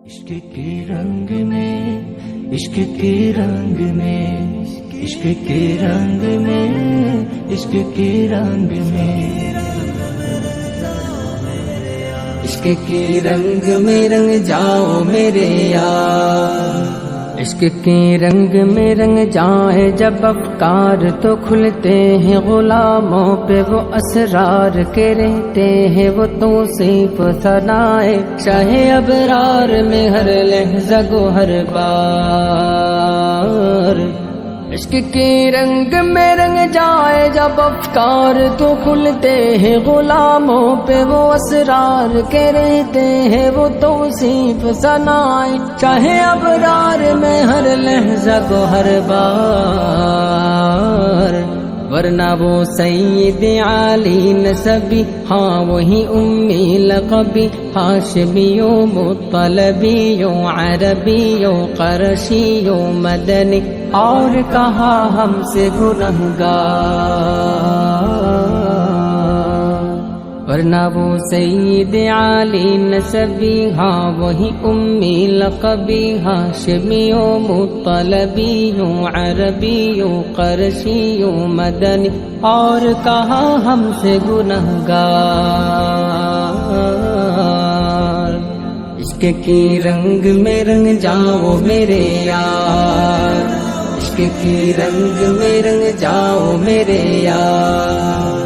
عشق کے رنگ میں، عشق کے رنگ میں، عشق کے رنگ میں، عشق کے رنگ میں، عشق کے رنگ میں رنگ جاؤ میرے یار۔ عشق کے رنگ میں رنگ جائے جب افکار تو کھلتے ہیں، غلاموں پہ وہ اسرار کے رہتے ہیں، وہ توصیف ثنائے شاہ ابرار میں ہر لحظہ گو ہر بار۔ عشق کے رنگ میں رنگ جائے جب افکار تو کھلتے ہیں، غلاموں پہ وہ اسرار کے رہتے ہیں، وہ توصیف ثنائے چاہے ابرار میں ہر لحظہ کو ہر بار۔ ورنہ وہ سید عالی نسبی، ہاں وہی امی لقبی، ہاشمیوں مطلبیوں عربیوں قرشیوں مدنی، اور کہا ہم سے گنہگار۔ ورنہ وہ سید عالی نسبی، ہاں وہی امی لقبی، ہاشمیوں مطلبیوں عربیوں قرشیوں مدنی، اور کہا ہم سے گنہگار۔ عشق کی رنگ میں رنگ جاؤ میرے یار، عشق کی رنگ میں رنگ جاؤ میرے یار۔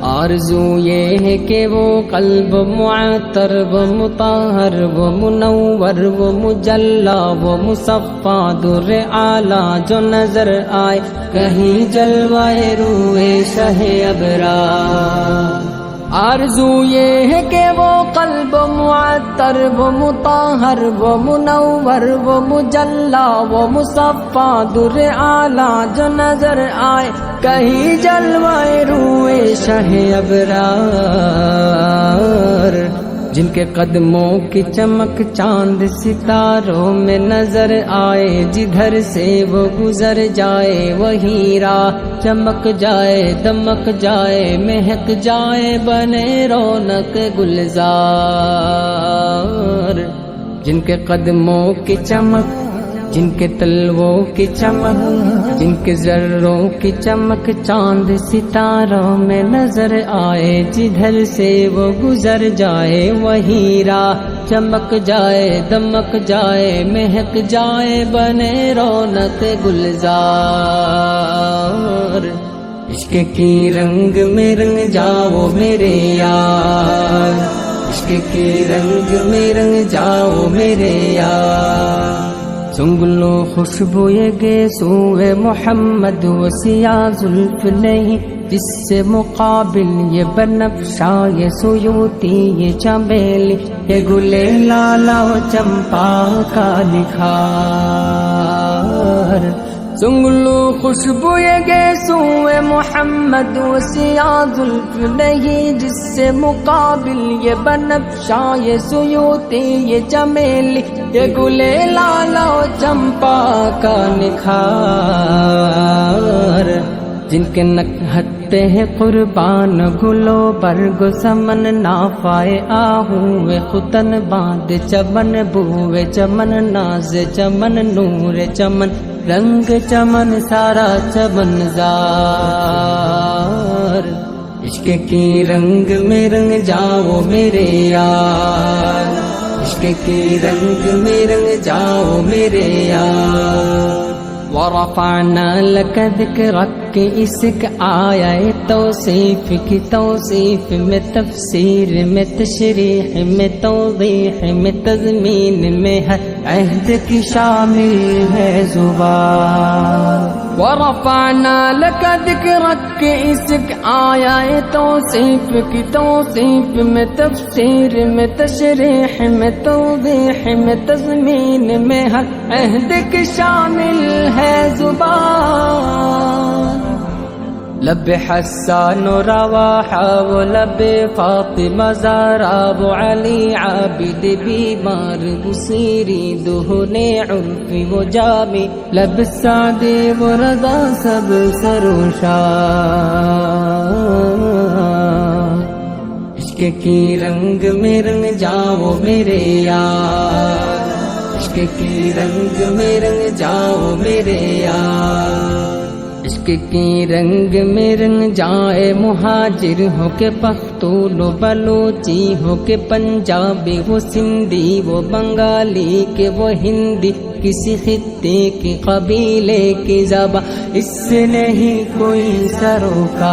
آرزو یہ ہے کہ وہ قلب معطر و مطہر و منور و مجلا و مصفا در اعلیٰ جو نظر آئے کہیں جلوائے روئے شہ ابرار۔ آرزو یہ ہے کہ وہ قلب معطر و مطہر و منور و مجلا و مصفا در اعلیٰ جو نظر آئے کہیں جلوائے روئے شہ ابرار۔ جن کے قدموں کی چمک چاند ستاروں میں نظر آئے، جدھر سے وہ گزر جائے وہی راہ چمک جائے دمک جائے مہک جائے بنے رونق گلزار۔ جن کے قدموں کی چمک، جن کے تلووں کی چمک، جن کے ذروں کی چمک چاند ستاروں میں نظر آئے، جدھر سے وہ گزر جائے وہی راہ چمک جائے دمک جائے مہک جائے بنے رونق گلزار۔ عشق کی رنگ میں رنگ جاؤ میرے یار، عشق کی رنگ میں رنگ جاؤ میرے یار۔ سنگ لو خوشبو یہ گیسوئے محمد و سیاہ زلف نہیں، جس سے مقابل یہ بنفشا یہ سیوتی یہ چمیلی، یہ گلے لالا و چمپا کا نکھار۔ سنگ لو خوشبو یہ گیسوئے محمد و سیاہ زلف نہیں، جس سے مقابل یہ بنفشا یہ سیوتی یہ چمیلی، یہ گلے لالا و چمپا کا نکھار۔ جن کے نکہتے ہیں قربان گلو برگ سمن، نافائے آہوئے ختن باندھ چمن، بوئے چمن ناز چمن نور چمن، رنگ چمن سارا چمن زار۔ عشق کی رنگ میں رنگ جاؤ میرے یار، عشق کی رنگ میں رنگ جاؤ میرے یار۔ ورفعنا لك ذکرک کہ اسک آیا توصیف کی توصیف میں تفسیر میں تشریح میں توضیح میں تضمین میں ہے عہد کی شامل ہے زبان۔ ورفعنا لك ذکرک کہ اسک آیا توصیف کی توصیف میں تفسیر میں تشریح میں توضیح میں تضمین میں ہے عہد کی شامل ہے زبان۔ لب حسان و رواحہ و لب فاطمہ زہرا و علی عابد بیمار بصیری دہنے عرفی و جامی، لب سعد و رضا سب سروشار۔ عشق کی رنگ میں رنگ جاؤ میرے یار، عشق کی رنگ میں رنگ جاؤ میرے یار، عشق کی رنگ میں رنگ جائے مہاجر ہو کے پختون و بلوچی ہو کے پنجابی وہ سندھی وہ بنگالی کے وہ ہندی، کسی خطے کے قبیلے کی زبان اس سے نہیں کوئی سروکار،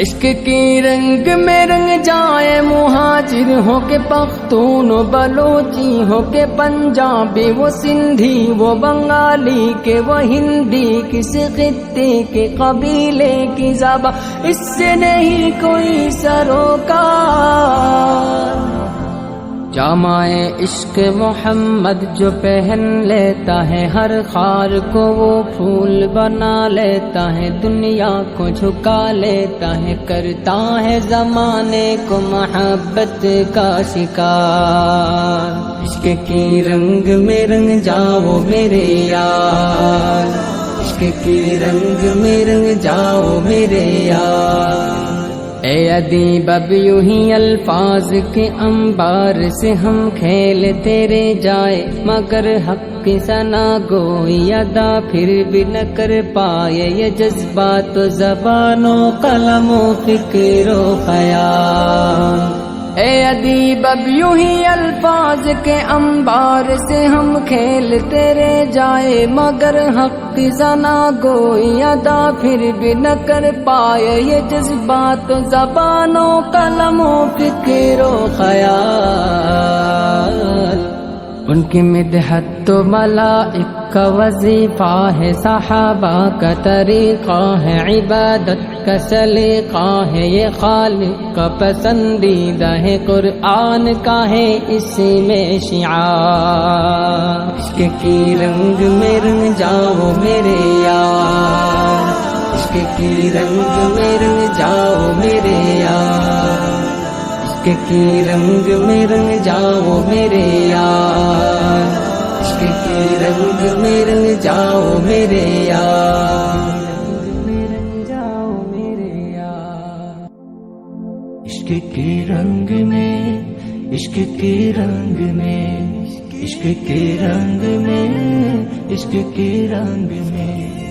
عشق کی رنگ میں رنگ جائے مہاجر ہو کے پختون و بلوچی ہو کے پنجابی وہ سندھی وہ بنگالی کے وہ ہندی، کسی خطے کے قبیلے کی زبان اس سے نہیں کوئی سروکار، جامع عشق محمد جو پہن لیتا ہے ہر خار کو وہ پھول بنا لیتا ہے، دنیا کو جھکا لیتا ہے، کرتا ہے زمانے کو محبت کا شکار، عشق کی رنگ میں رنگ جاؤ میرے یار، عشق کی رنگ میں رنگ جاؤ میرے یار، اے ادیب اب یوں ہی الفاظ کے انبار سے ہم کھیل تیرے جائے، مگر حق کی ثنا گوئی ادا پھر بھی نہ کر پائے، یہ جذبات و زبان و قلم و فکر و خیال، اے ادیب اب یوں ہی الفاظ کے انبار سے ہم کھیل تیرے جائے، مگر حق کی ثنا گوئی ادا پھر بھی نہ کر پائے، یہ جذبات و زبان و قلم و فکر و خیال، ان کی مدحت تو ملائک کا وظیفہ ہے، صحابہ کا طریقہ ہے، عبادت کا سلیقہ ہے، یہ خالق کا پسندیدہ ہے، قرآن کا ہے اسی میں شعار، عشق کی رنگ میں رنگ جاؤ میرے یار، عشق کی رنگ میں رنگ جاؤ میرے یار، عشق کی رنگ میں رنگ جاؤ میرے یار، عشق کی رنگ میں رنگ جاؤ میرے یار، عشق کے رنگ میں، عشق کے رنگ میں، عشق کے رنگ میں، عشق کے رنگ میں